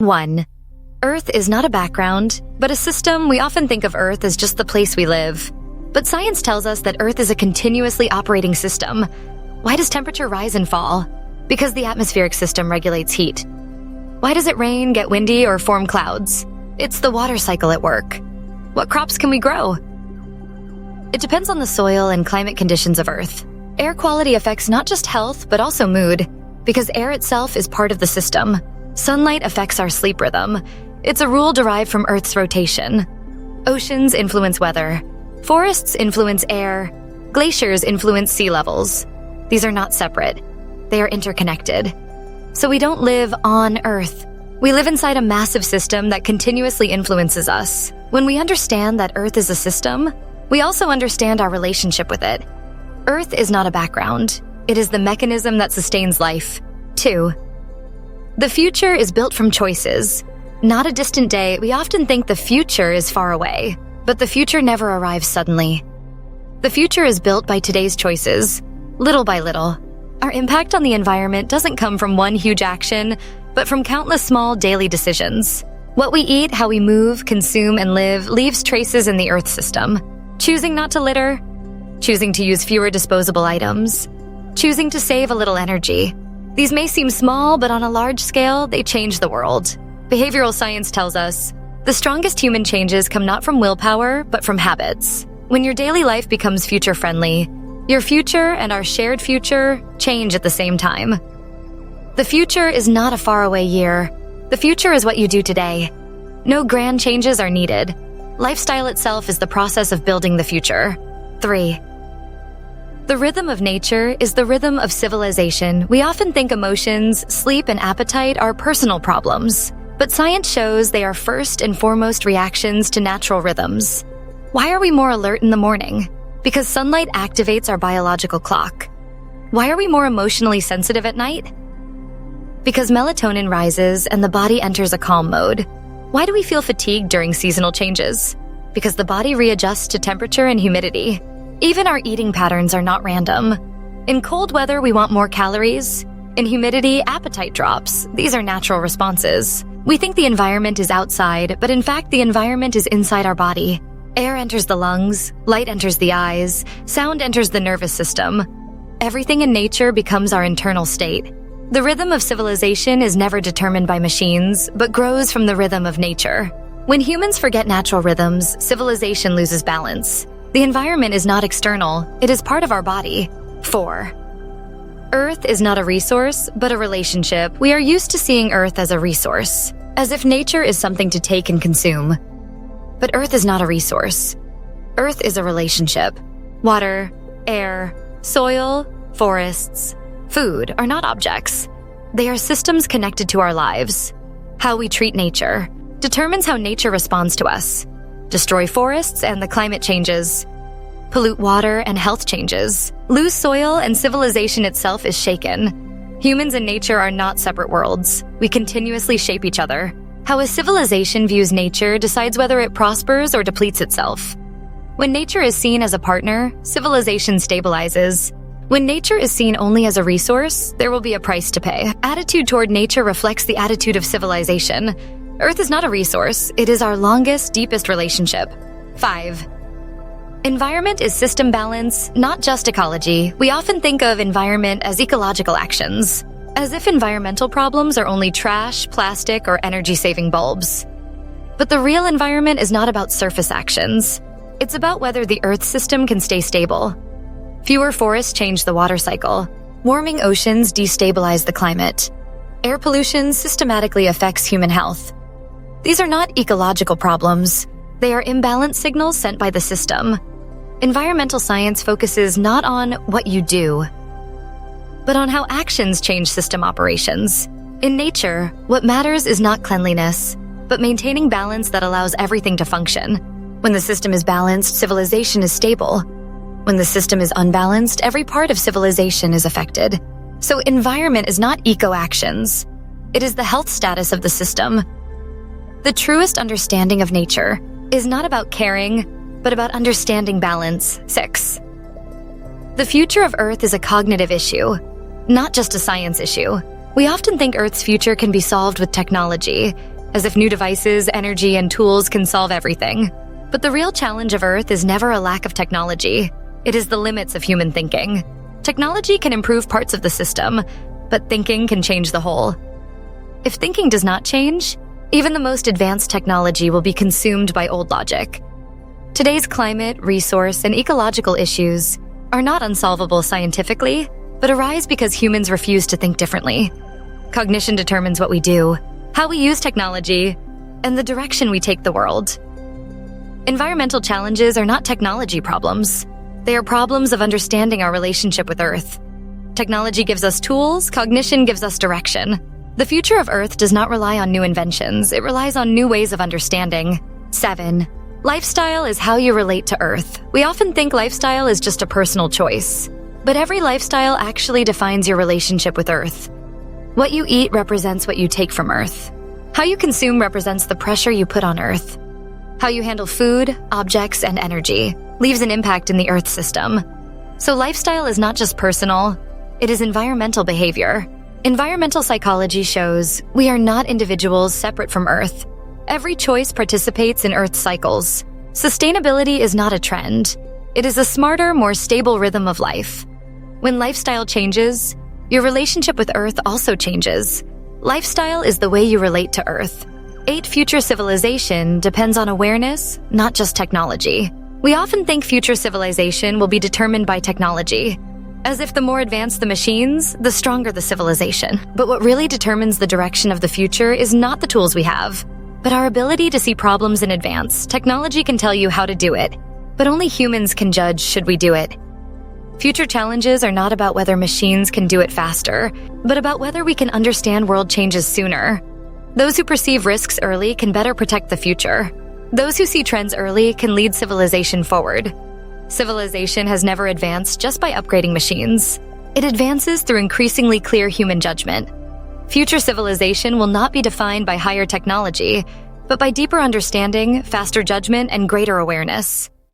1. Earth is not a background, but a system. We often think of Earth as just the place we live. But science tells us that Earth is a continuously operating system. Why does temperature rise and fall? Because the atmospheric system regulates heat. Why does it rain, get windy, or form clouds? It's the water cycle at work. What crops can we grow? It depends on the soil and climate conditions of Earth. Air quality affects not just health, but also mood, because air itself is part of the system. Sunlight affects our sleep rhythm. It's a rule derived from Earth's rotation. Oceans influence weather. Forests influence air. Glaciers influence sea levels. These are not separate. They are interconnected. So we don't live on Earth. We live inside a massive system that continuously influences us. When we understand that Earth is a system, we also understand our relationship with it. Earth is not a background. It is the mechanism that sustains life. 2. The future is built from choices. Not a distant day. We often think the future is far away, but the future never arrives suddenly. The future is built by today's choices, little by little. Our impact on the environment doesn't come from one huge action, but from countless small daily decisions. What we eat, how we move, consume, and live leaves traces in the Earth system. Choosing not to litter, choosing to use fewer disposable items, choosing to save a little energy. These may seem small, but on a large scale, they change the world. Behavioral science tells us the strongest human changes come not from willpower, but from habits. When your daily life becomes future-friendly, your future and our shared future change at the same time. The future is not a faraway year. The future is what you do today. No grand changes are needed. Lifestyle itself is the process of building the future. 3. The rhythm of nature is the rhythm of civilization. We often think emotions, sleep, and appetite are personal problems, but science shows they are first and foremost reactions to natural rhythms. Why are we more alert in the morning? Because sunlight activates our biological clock. Why are we more emotionally sensitive at night? Because melatonin rises and the body enters a calm mode. Why do we feel fatigued during seasonal changes? Because the body readjusts to temperature and humidity. Even our eating patterns are not random. In cold weather, we want more calories. In humidity, appetite drops. These are natural responses. We think the environment is outside, but in fact, the environment is inside our body. Air enters the lungs, light enters the eyes, sound enters the nervous system. Everything in nature becomes our internal state. The rhythm of civilization is never determined by machines, but grows from the rhythm of nature. When humans forget natural rhythms, civilization loses balance. The environment is not external, it is part of our body. 4. Earth is not a resource, but a relationship. We are used to seeing Earth as a resource, as if nature is something to take and consume. But Earth is not a resource. Earth is a relationship. Water, air, soil, forests, food are not objects. They are systems connected to our lives. How we treat nature determines how nature responds to us. Destroy forests and the climate changes. Pollute water and health changes. Lose soil and civilization itself is shaken. Humans and nature are not separate worlds. We continuously shape each other. How a civilization views nature decides whether it prospers or depletes itself. When nature is seen as a partner, civilization stabilizes. When nature is seen only as a resource, there will be a price to pay. Attitude toward nature reflects the attitude of civilization. Earth is not a resource, it is our longest, deepest relationship. 5. Environment is system balance, not just ecology. We often think of environment as ecological actions, as if environmental problems are only trash, plastic, or energy-saving bulbs. But the real environment is not about surface actions. It's about whether the Earth system can stay stable. Fewer forests change the water cycle. Warming oceans destabilize the climate. Air pollution systematically affects human health. These are not ecological problems. They are imbalanced signals sent by the system. Environmental science focuses not on what you do, but on how actions change system operations. In nature, what matters is not cleanliness, but maintaining balance that allows everything to function. When the system is balanced, civilization is stable. When the system is unbalanced, every part of civilization is affected. So environment is not eco-actions. It is the health status of the system. The truest understanding of nature is not about caring, but about understanding balance. 6. The future of Earth is a cognitive issue, not just a science issue. We often think Earth's future can be solved with technology, as if new devices, energy, and tools can solve everything. But the real challenge of Earth is never a lack of technology. It is the limits of human thinking. Technology can improve parts of the system, but thinking can change the whole. If thinking does not change, even the most advanced technology will be consumed by old logic. Today's climate, resource, and ecological issues are not unsolvable scientifically, but arise because humans refuse to think differently. Cognition determines what we do, how we use technology, and the direction we take the world. Environmental challenges are not technology problems. They are problems of understanding our relationship with Earth. Technology gives us tools, cognition gives us direction. The future of Earth does not rely on new inventions, it relies on new ways of understanding. 7. Lifestyle is how you relate to Earth. We often think lifestyle is just a personal choice, but every lifestyle actually defines your relationship with Earth. What you eat represents what you take from Earth. How you consume represents the pressure you put on Earth. How you handle food, objects, and energy leaves an impact in the Earth system. So lifestyle is not just personal, it is environmental behavior. Environmental psychology shows we are not individuals separate from Earth. Every choice participates in Earth's cycles. Sustainability is not a trend. It is a smarter, more stable rhythm of life. When lifestyle changes, your relationship with Earth also changes. Lifestyle is the way you relate to Earth. 8. Future civilization depends on awareness, not just technology. We often think future civilization will be determined by technology, as if the more advanced the machines, the stronger the civilization. But what really determines the direction of the future is not the tools we have, but our ability to see problems in advance. Technology can tell you how to do it, but only humans can judge should we do it. Future challenges are not about whether machines can do it faster, but about whether we can understand world changes sooner. Those who perceive risks early can better protect the future. Those who see trends early can lead civilization forward. Civilization has never advanced just by upgrading machines. It advances through increasingly clear human judgment. Future civilization will not be defined by higher technology, but by deeper understanding, faster judgment, and greater awareness.